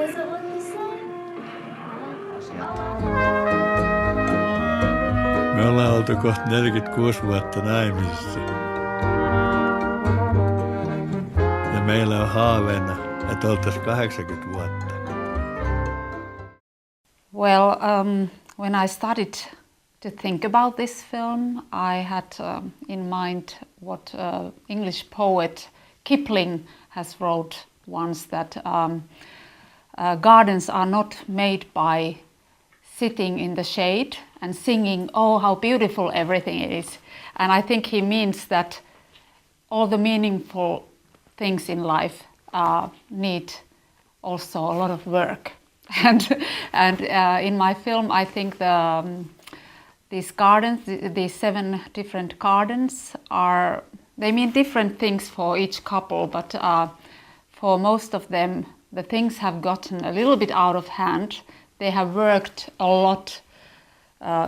Guess what he said? Me ollaan oltu kohta 46 vuotta naimisissa. Ja meillä on haaveena, että oltaisiin 80 vuotta. Well, when I started to think about this film, I had in mind what English poet Kipling has wrote once, that gardens are not made by sitting in the shade and singing, "Oh, how beautiful everything is." And I think he means that all the meaningful things in life need also a lot of work. And in my film, I think these gardens, these 7 different gardens, they mean different things for each couple, but for most of them, the things have gotten a little bit out of hand. They have worked a lot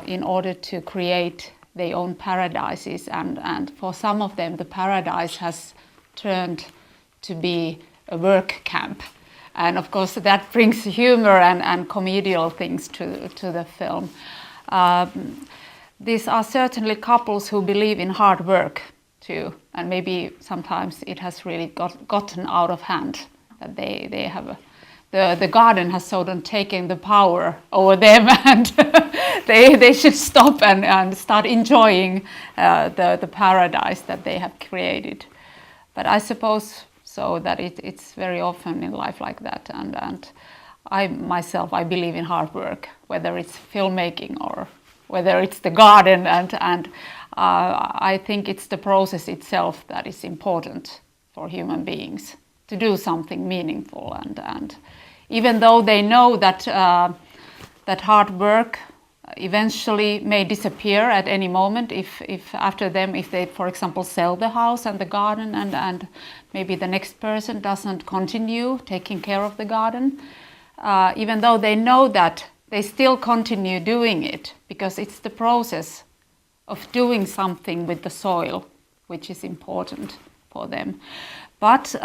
in order to create their own paradises, and for some of them, the paradise has turned to be a work camp. And of course, that brings humor and comedial things to the film. These are certainly couples who believe in hard work too, and maybe sometimes it has really gotten out of hand. That they have the garden has sort of taken the power over them, and they should stop and start enjoying the paradise that they have created. But I suppose so that it's very often in life like that, and I myself, I believe in hard work, whether it's filmmaking or whether it's the garden, and I think it's the process itself that is important for human beings, to do something meaningful, and even though they know that hard work eventually may disappear at any moment, if after them, if they, for example, sell the house and the garden, and maybe the next person doesn't continue taking care of the garden, even though they know that, they still continue doing it, because it's the process of doing something with the soil which is important for them. But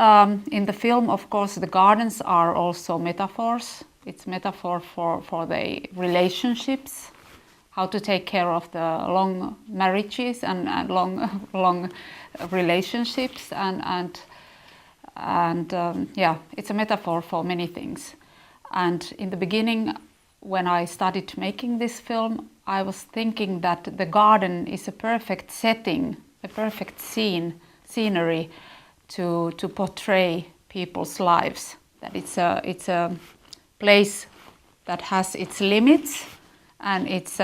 in the film, of course, the gardens are also metaphors. It's metaphor for the relationships, how to take care of the long marriages and long relationships, and yeah, it's a metaphor for many things. And in the beginning, when I started making this film, I was thinking that the garden is a perfect setting, a perfect scenery to portray people's lives. That it's a place that has its limits, and it's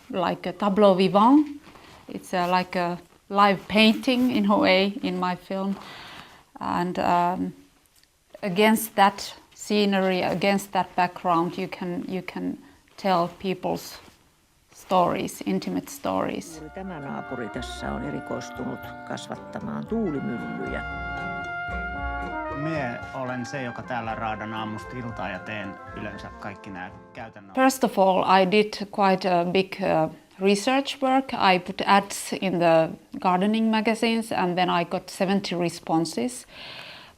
like a tableau vivant. It's like a live painting in a way in my film, and against that scenery, against that background, you can tell people's stories, intimate stories. Tämä naapuri tässä on erikoistunut kasvattamaan tuulimyllyjä. Mie olen se, joka täällä raadan aamusta iltaan ja teen yleensä kaikki nämä käytännön. First of all, I did quite a big research work. I put ads in the gardening magazines, and then I got 70 responses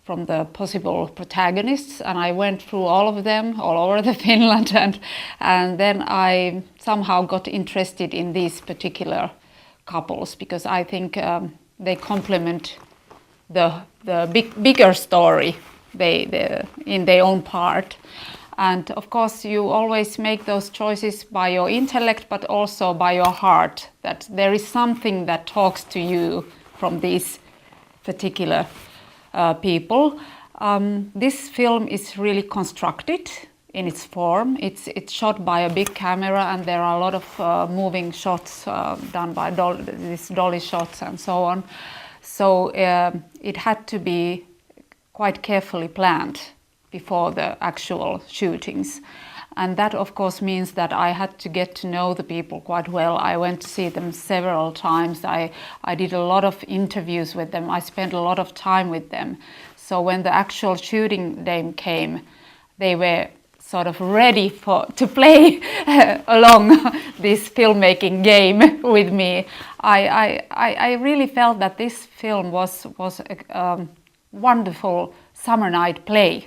from the possible protagonists, and I went through all of them all over the Finland, and then I somehow got interested in these particular couples, because I think they complement the bigger story in their own part. And of course, you always make those choices by your intellect, but also by your heart, that there is something that talks to you from these particular people. This film is really constructed in its form. It's shot by a big camera, and there are a lot of moving shots done by these dolly shots and so on. So it had to be quite carefully planned before the actual shootings. And that, of course, means that I had to get to know the people quite well. I went to see them several times. I did a lot of interviews with them. I spent a lot of time with them. So when the actual shooting day came, they were sort of ready to play along this filmmaking game with me. I really felt that this film was a wonderful summer night play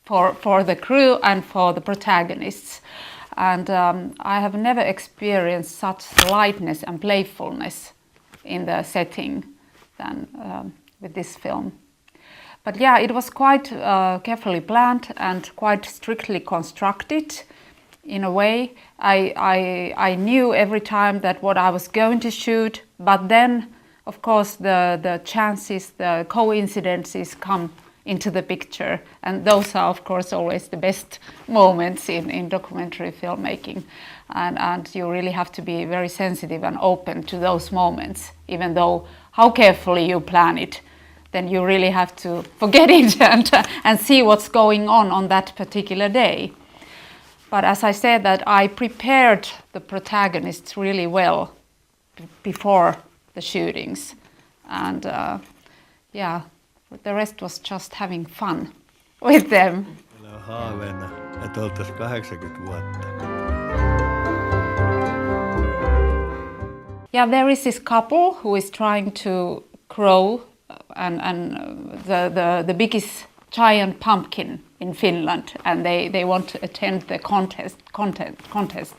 for the crew and for the protagonists. And I have never experienced such lightness and playfulness in the setting than with this film. But yeah, it was quite carefully planned and quite strictly constructed in a way. I knew every time that what I was going to shoot, but then of course the chances, the coincidences come into the picture, and those are of course always the best moments in documentary filmmaking, and you really have to be very sensitive and open to those moments, even though how carefully you plan it, then you really have to forget it and see what's going on that particular day. But as I said, that I prepared the protagonists really well before the shootings, and yeah, the rest was just having fun with them. Meillä on haaveena, että oltaisiin 80 vuotta. Yeah, there is this couple who is trying to grow and the biggest giant pumpkin in Finland, and they want to attend the contest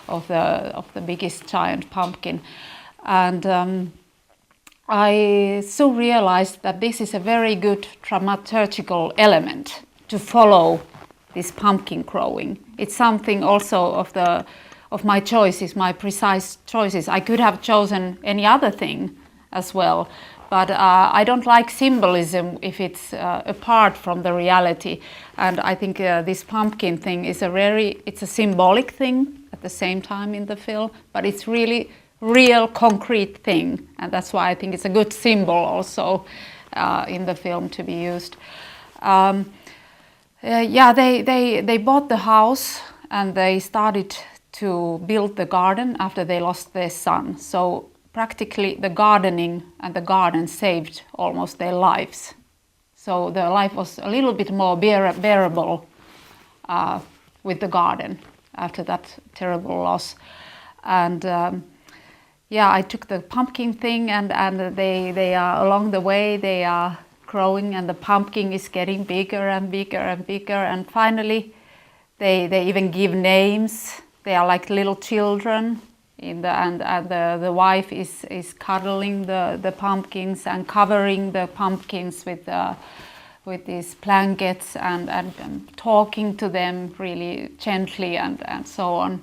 of the biggest giant pumpkin, and I soon realized that this is a very good dramaturgical element to follow this pumpkin growing. It's something also of my choices, my precise choices. I could have chosen any other thing as well, but I don't like symbolism if it's apart from the reality. And I think this pumpkin thing is it's a symbolic thing at the same time in the film, but it's really real concrete thing, and that's why I think it's a good symbol also in the film to be used. Yeah, they bought the house and they started to build the garden after they lost their son. So practically the gardening and the garden saved almost their lives. So their life was a little bit more bearable with the garden after that terrible loss. And yeah, I took the pumpkin thing, and they are along the way, they are growing, and the pumpkin is getting bigger and bigger and bigger, and finally they even give names. They are like little children, and the wife is cuddling the pumpkins and covering the pumpkins with these blankets and talking to them really gently and so on.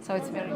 So it's very